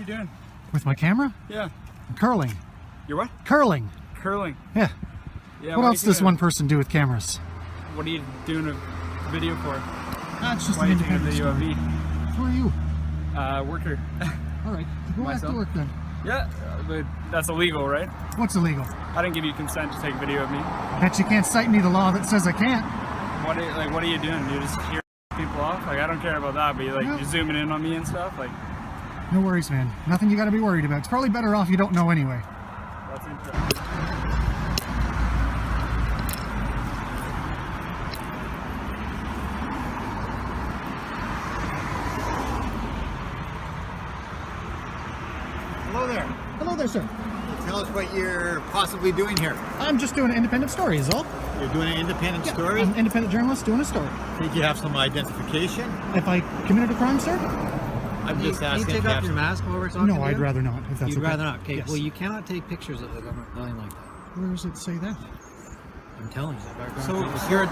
doing? With my camera? Yeah. Curling. You're what? Curling. Curling. Yeah. Yeah. What else does one person do with cameras? What are you doing a video for? It's just Why an are you doing a independent video of story. me? Who are you? Worker. All right. Go back to Myself. work then. Yeah, but that's illegal, right? What's illegal? I didn't give you consent to take a video of me. Bet you can't cite me the law that says I can't. What are you doing? You just hear people off? Like, I don't care about that, but you're zooming in on me and stuff. Like, no worries, man. Nothing you got to be worried about. It's probably better off you don't know anyway. that's interesting. Hello there. Hello there, sir. Tell us what you're possibly doing here. I'm just doing an independent story, is all. You're doing an independent story? I'm an independent journalist doing a story. Did you have some identification? If I committed a crime, sir? I'm just Can asking. you if take you off have your some- mask while we're talking? No, to I'd you? rather not, if that's You'd okay. rather not? Okay, Yes. well, you cannot take pictures of the government building like that. Where does it say that? I'm telling you. So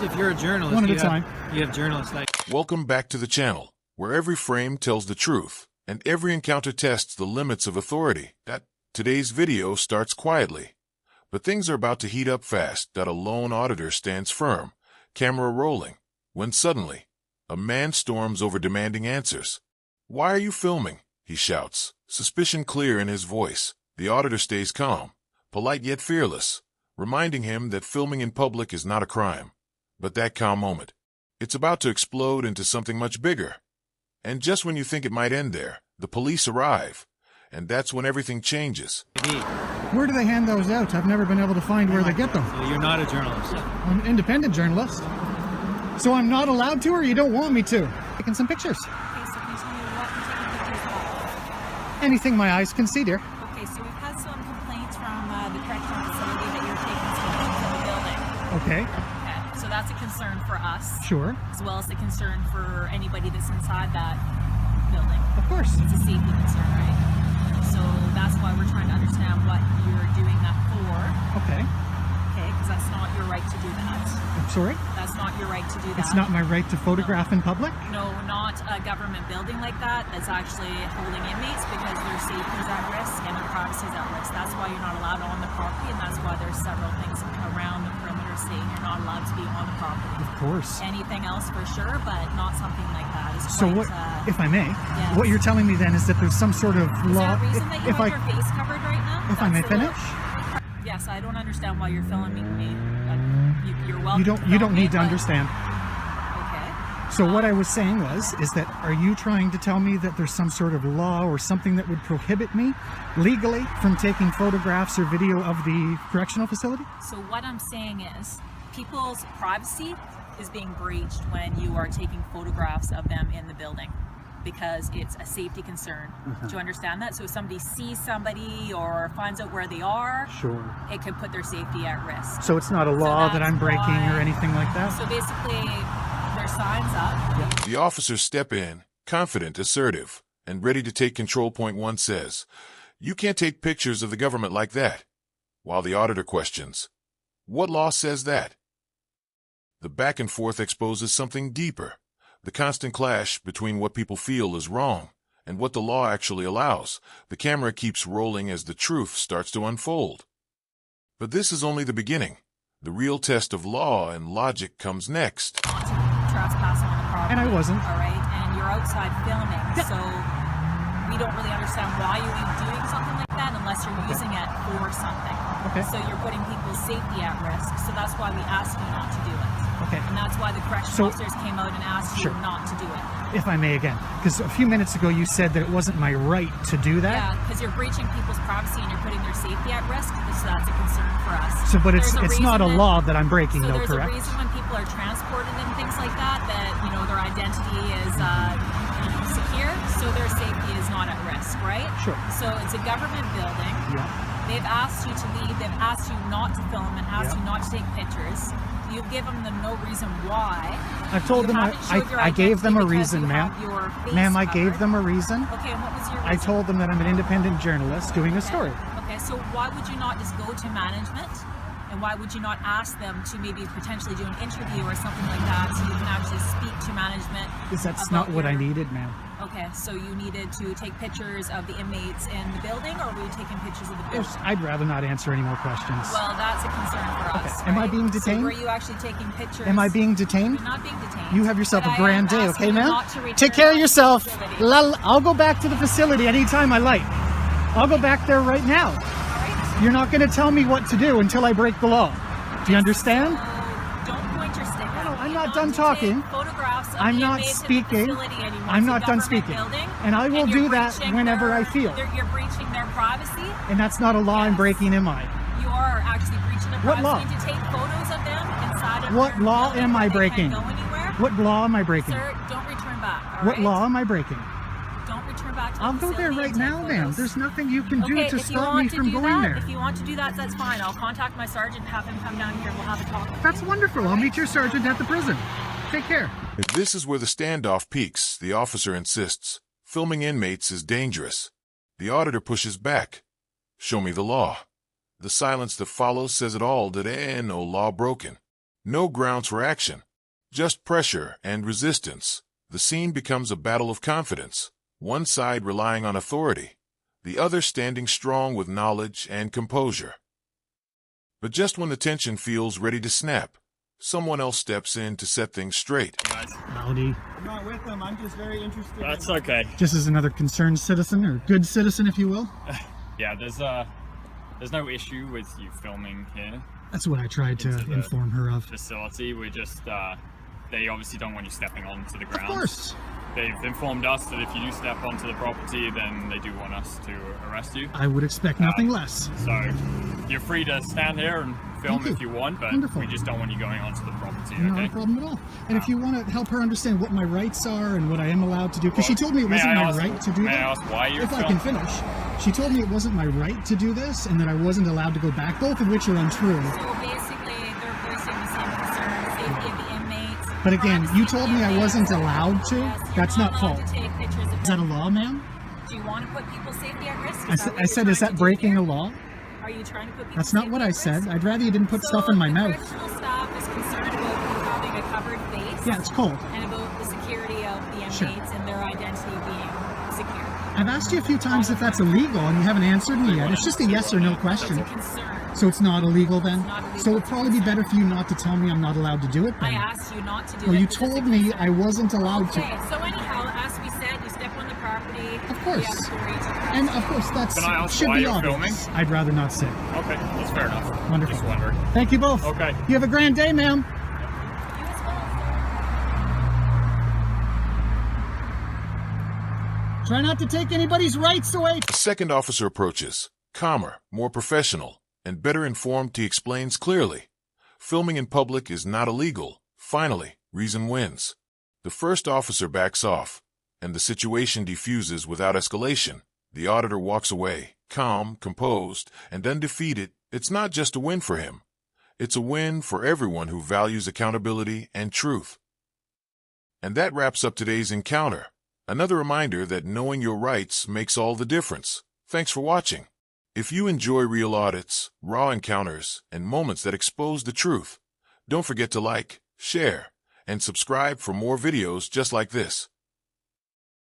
if you're a journalist, One at a you time. You have journalists like. Welcome back to the channel, where every frame tells the truth, and every encounter tests the limits of authority. Today's video starts quietly, but things are about to heat up fast. A lone auditor stands firm, camera rolling, when suddenly, a man storms over demanding answers. "Why are you filming?" he shouts, suspicion clear in his voice. The auditor stays calm, polite yet fearless, reminding him that filming in public is not a crime. But that calm moment, it's about to explode into something much bigger. And just when you think it might end there, the police arrive. And that's when everything changes. Where do they hand those out? I've never been able to find where they get them. So you're not a journalist. I'm an independent journalist. So I'm not allowed to, or you don't want me to? Taking some pictures. Okay, so can you tell me what you're taking pictures of? Anything my eyes can see, dear. Okay, so we've had some complaints from the correctional facility that you're taking some pictures of the building. Okay, Okay, so that's a concern for us, sure. as well as a concern for anybody that's inside that building. Of course. It's a safety concern, right? So that's why we're trying to understand what you're doing that for. Okay. Okay, because that's not your right to do that. I'm sorry? That's not your right to do that. It's not my right to photograph in public? No, not a government building like that that's actually holding inmates because their safety is at risk and their privacy is at risk. That's why you're not allowed on the property, and that's why there's several things around the perimeter saying you're not allowed to be on the property. Of course. Anything else for sure, but not something like that. It's So quite, what, if I may, yes. what you're telling me then is that there's some sort of is law. there a reason that you if have I, your face covered right now? if I may That's the law. finish? Yes, I don't understand why you're filming me. You're welcome. You don't film me, need to but- understand. Okay. So what I was saying is that are you trying to tell me that there's some sort of law or something that would prohibit me legally from taking photographs or video of the correctional facility? So what I'm saying is people's privacy is being breached when you are taking photographs of them in the building because it's a safety concern. Do you understand that? So if somebody sees somebody or finds out where they are, Sure. it could put their safety at risk. So it's not a law that that's I'm breaking why- or anything like that? So basically, there's signs up. The officers step in, confident, assertive, and ready to take control. Point one says, "You can't take pictures of the government like that." While the auditor questions, "What law says that?" The back and forth exposes something deeper, the constant clash between what people feel is wrong and what the law actually allows. The camera keeps rolling as the truth starts to unfold. But this is only the beginning. The real test of law and logic comes next. Not to trespass on the property. And I wasn't. All right, and you're outside filming, so we don't really understand why you're even doing something like that unless you're using it for something. Okay. So you're putting people's safety at risk. So that's why we asked you not to do it. Okay. And that's why the correctional So- officers came out and asked Sure. you not to do it. If I may again, because a few minutes ago you said that it wasn't my right to do that. Yeah, because you're breaching people's privacy and you're putting their safety at risk. So that's a concern for us. So, but There's it's not a reason that- law that I'm breaking, So though, there's correct? a reason when people are transported and things like that, their identity is secure, so their safety is not at risk, right? Sure. So it's a government building. Yeah. They've asked you to leave. They've asked you not to film and asked Yeah. you not to take pictures. You've given them no reason why. I've told You them haven't showed your I gave them a identity reason, because you ma'am. have your face Ma'am, I gave covered. them a reason. Okay, and what was your reason? I told them that I'm an independent journalist doing a story. Okay, so why would you not just go to management And why would you not ask them to maybe potentially do an interview or something like that so you can actually speak to management? Because that's about not what I your- needed, ma'am. Okay, so you needed to take pictures of the inmates in the building, or were you taking pictures of the building? I'd rather not answer any more questions. Well, that's a concern for us. Okay. Am I right? being detained? So were you actually taking pictures? Am I being detained? You're not being detained. You have yourself But a I grand am day, asking okay, you ma'am? not to return Take care of back to the yourself. facility. I'll go back to the facility anytime I like. I'll go back there right now. All right? You're not going to tell me what to do until I break the law. Do you understand? So don't point your stick at No, me. I'm You're not done to talking. take photographs of I'm the not inmates in the speaking. facility anymore. I'm It's a not done government speaking. building, And I will you're do that breaching whenever I feel. You're breaching their privacy. And that's not a law I'm Yes. breaking, am I? You are actually breaching their What privacy. law? You need to take photos of them inside of What their law building am where I they breaking? Can't go anywhere. What law am I breaking? Sir, don't return back. All What right? law am I breaking? Don't return back to the I'll go there facility right and take now, ma'am. photos. There's nothing you can do Okay, to if you stop me want to from do going that, there. if you want to do that, that's fine. I'll contact my sergeant and have him come down here and we'll have a talk. That's wonderful. I'll meet your sergeant at the prison. Take care. If this is where the standoff peaks, the officer insists. Filming inmates is dangerous. The auditor pushes back. Show me the law. The silence that follows says it all that no law broken. No grounds for action. Just pressure and resistance. The scene becomes a battle of confidence. One side relying on authority. The other standing strong with knowledge and composure. But just when the tension feels ready to snap, someone else steps in to set things straight. Howdy. I'm not with them. I'm just very interested. That's okay. Just as another concerned citizen, or good citizen, if you will. Yeah, there's no issue with you filming here. That's what I tried to Into the- inform her of. Facility, we're just, they obviously don't want you stepping onto the Of grounds. course. They've informed us that if you do step onto the property, then they do want us to arrest you. I would expect nothing less. So you're free to stand here and film Thank if you. you want, but Wonderful. we just don't want you going onto the property, Not a okay? problem at all. And if you want to help her understand what my rights are and what I am allowed to do, because she told me it May wasn't I my ask- right to do May that. I ask why you're If I can finish. She told me it wasn't my right to do this and that I wasn't allowed to go back, both of which are untrue. So basically, they're voicing the same concern, safety of the inmates. But again, privacy you of told the me I inmates. wasn't allowed to. Yes, you're That's not allowed fault. to take pictures of Is that a law, ma'am? Do you want to put people's safety at risk? I said, is that breaking a law? Are you trying to put people's That's not safety what at I risk? said. I'd rather you didn't put So stuff in my the mouth. correctional staff is concerned about you having a covered face. Yeah, it's cold. And about the security of the inmates Sure. and their identity being secure. I've asked you a few times if that's illegal and you haven't answered me yet. It's just a yes or no question. It's a concern. So it's not illegal then? not illegal. So it'd probably be better for you not to tell me I'm not allowed to do it I then. asked you not to do Well, it. you because it's a told me concern. I wasn't allowed to. Okay, so anyhow, as we said, you step on the property. Of course. We have authority to press. And of course, that's Can I ask should why be you're obvious. I'd rather not say. Okay, that's fair enough. Wonderful. Just wondering. Thank you both. Okay. You have a grand day, ma'am. You as well. Try not to take anybody's rights away. The second officer approaches, calmer, more professional, and better informed. He explains clearly. Filming in public is not illegal. Finally, reason wins. The first officer backs off, and the situation diffuses without escalation. The auditor walks away, calm, composed, and undefeated. It's not just a win for him. It's a win for everyone who values accountability and truth. And that wraps up today's encounter. Another reminder that knowing your rights makes all the difference. Thanks for watching. If you enjoy real audits, raw encounters, and moments that expose the truth, don't forget to like, share, and subscribe for more videos just like this.